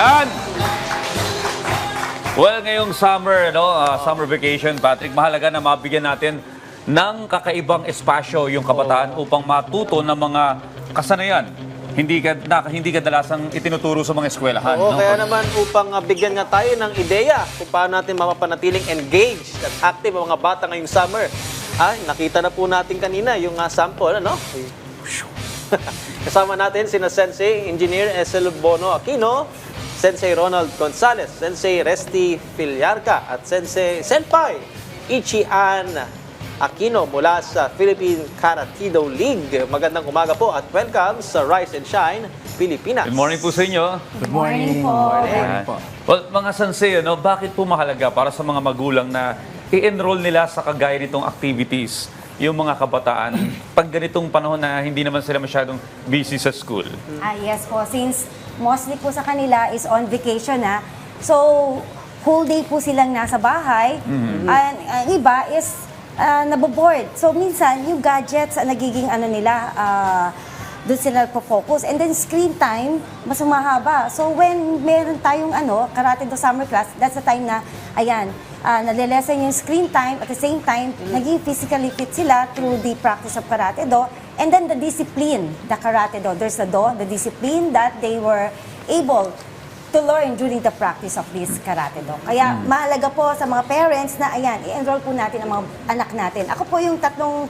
Yan! Well, ngayong summer, summer vacation, Patrick, mahalaga na mabigyan natin ng kakaibang espasyo yung kabataan upang matuto ng mga kasanayan. Hindi kadalasang itinuturo sa mga eskwelahan. Oo, kaya naman upang bigyan nga tayo ng ideya kung paano natin mapapanatiling engaged at active ang mga bata ngayong summer. Nakita na po natin kanina yung sample, ano? Kasama natin sina Sensei Engineer Esel Bono Aquino, Sensei Ronald Gonzalez, Sensei Resty Fillarca at Senpai Ichian Aquino mula sa Philippine Karate-Do League. Magandang umaga po at welcome sa Rise and Shine, Pilipinas. Good morning po sa inyo. Good morning po. Well, mga sensei, bakit po mahalaga para sa mga magulang na i-enroll nila sa kagaya nitong activities yung mga kabataan pag ganitong panahon na hindi naman sila masyadong busy sa school? Yes po, since mostly po sa kanila is on vacation so whole day po silang nasa bahay, and ang iba is naboboard. So minsan yung gadgets nagiging doon sila po-focus. And then screen time, mas humahaba. So when meron tayong Karate-Do summer class, that's the time na, nalilesen yung screen time. At the same time, naging physically fit sila through the practice of Karate-Do. And then the discipline, the Karate-Do. There's the discipline that they were able to learn during the practice of this Karate-Do. Kaya mahalaga po sa mga parents na, i-enroll po natin ang mga anak natin. Ako po yung tatlong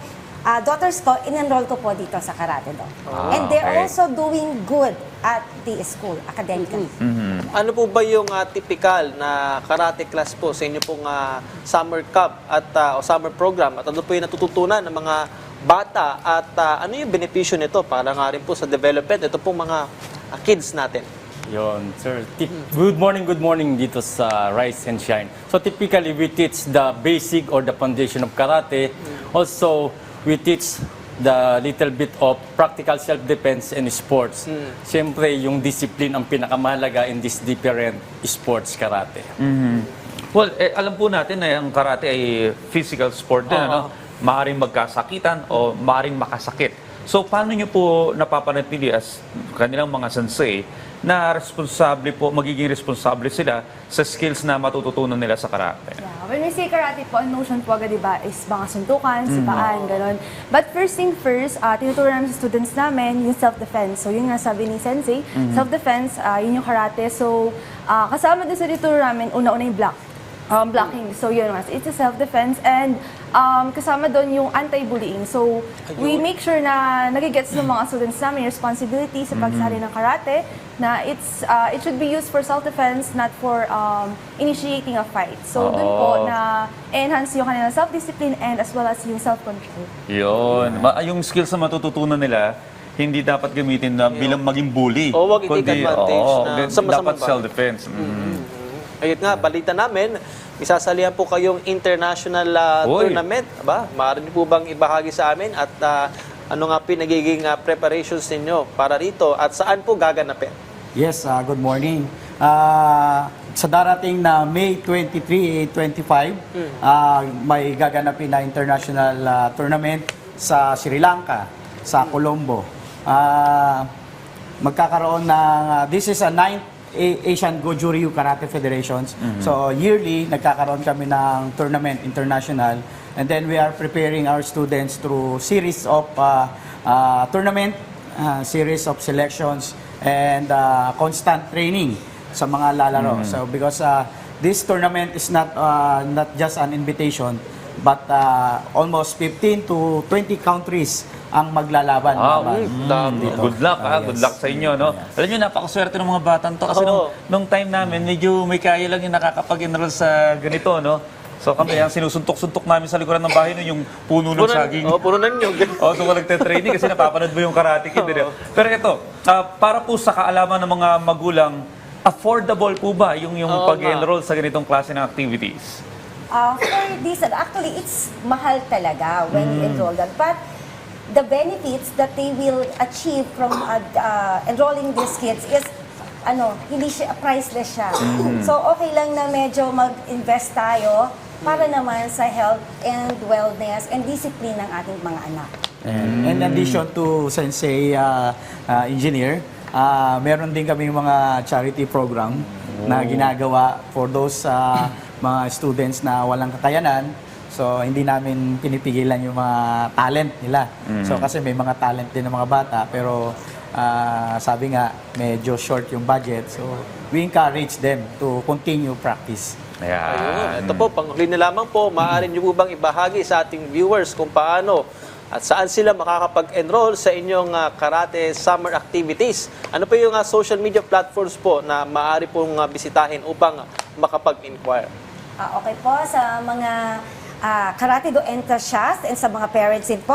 daughters ko, in-enroll ko po dito sa Karate-Do. And they're also doing good at the school, academically. Ano po ba yung typical na karate class po sa inyo pong summer camp at o summer program? At ano po yung natututunan ng mga bata at ano yung benepisyo nito para nga rin po sa development ito pong mga kids natin? Yon, sir. Good morning dito sa Rise and Shine. So typically, we teach the basic or the foundation of karate. Also, we teach the little bit of practical self-defense and sports. Siyempre, yung discipline ang pinakamahalaga in this different sports karate. Well, alam po natin na ang karate ay physical sport din, Maaring magkasakitan o maaring makasakit. So, paano nyo po napapanatili as kanilang mga sensei na magiging responsable sila sa skills na matututunan nila sa karate? Yeah. When we say karate po, ang notion po agad, diba, is mga suntukan, sipaan, gano'n. But first thing first, tinuturo namin sa students namin yung self-defense. So, yun nga sabi ni Sensei, self-defense, yun yung karate. So, kasama din sa tinuturo namin, una-una yung blocking. So, yun nga, it's a self-defense. And kasama doon yung anti-bullying. So, we make sure na nagigets ng mga students namin yung responsibility sa pagsali ng karate, na it should be used for self-defense, not for initiating a fight. So, doon po na enhance yung kanilang self-discipline and as well as yung self-control. Yun. Yung skills na matututunan nila, hindi dapat gamitin na bilang maging bully. O, wag i-take advantage na sa masamang dapat bagay. self-defense. Ayun nga, balita namin, isasalihan po kayong international Oy. tournament. Aba, maaari niyo po bang ibahagi sa amin at ano nga pinagiging preparations ninyo para rito at saan po gaganapin? Yes, good morning. Sa darating na May 23, 25, may gaganapin na international tournament sa Sri Lanka, sa Colombo. Magkakaroon ng, this is a 9th Asian Goju-Ryu Karate Federations. So yearly, nagkakaroon kami ng tournament international. And then we are preparing our students through series of tournament, series of selections, and constant training sa mga lalaro. So because this tournament is not just an invitation, but almost 15 to 20 countries ang maglalaban. Good luck, good luck sa inyo, no? Alam niyo, napakaswerte ng mga batang to kasi nung time namin, medyo may kaya lang yung nakakapag-enroll sa ganito, no? So kami, ang sinusuntok-suntok namin sa likuran ng bahay nun, yung puno ng saging. Puno ng nyug. So kung nagte-training kasi napapanood mo yung Karate Kid. Pero ito, para po sa kaalaman ng mga magulang, affordable po ba yung pag-enroll sa ganitong klase ng activities? For this, actually, it's mahal talaga when you enroll them. But the benefits that they will achieve from enrolling these kids is hindi siya priceless siya. So okay lang na medyo mag-invest tayo para naman sa health and wellness and discipline ng ating mga anak. And in addition to Sensei Engineer, meron din kami mga charity program na ginagawa for those mga students na walang kakayanan. So, hindi namin pinipigilan yung mga talent nila. So, kasi may mga talent din ng mga bata, pero sabi nga, medyo short yung budget. So, we encourage them to continue practice. Ayun. Ito po, panghuli na lamang po, maaari niyo po bang ibahagi sa ating viewers kung paano at saan sila makakapag-enroll sa inyong karate summer activities? Ano po yung social media platforms po na maaari pong bisitahin upang makapag-inquire? Okay po, sa mga karate do enthusiasts and sa mga parents din po,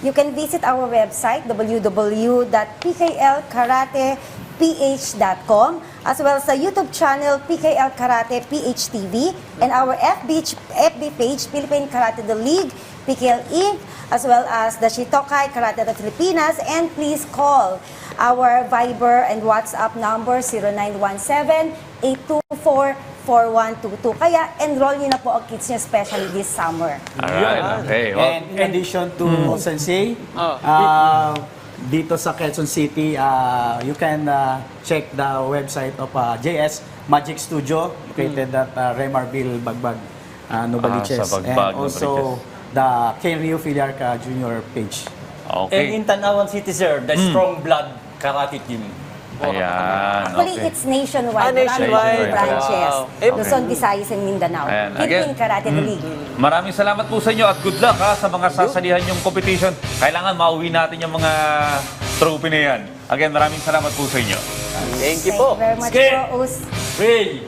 you can visit our website www.pklkarateph.com as well sa YouTube channel PKL Karate PH TV and our FB page Philippine Karate The League PKL Inc. as well as the Shitokai Karate the Filipinas, and please call our Viber and WhatsApp number 0917-824-4122. Kaya enroll niyo na po ang kids niyo, especially this summer. Alright, okay. Well, And in addition to Sensei, dito sa Quezon City, you can check the website of JS Magic Studio located at Remarville, Bagbag, Novaliches. sa Bagbag, And also the Kenryu Filiarca Junior page. And okay. in Tanawan City, sir, the Strong Blood Karate Team. Ayan, Actually, okay. it's nationwide. Nationwide. Maraming branches. Wow. Luzon, Visayas, and Mindanao. Ayan, Philippine again, Karate The League. Maraming salamat po sa inyo at good luck sa mga sasalihan yung competition. Kailangan mauwi natin yung mga trophy na yan. Again, maraming salamat po sa inyo. Thank you Thank po. you very much Sige. po, Us. Ray!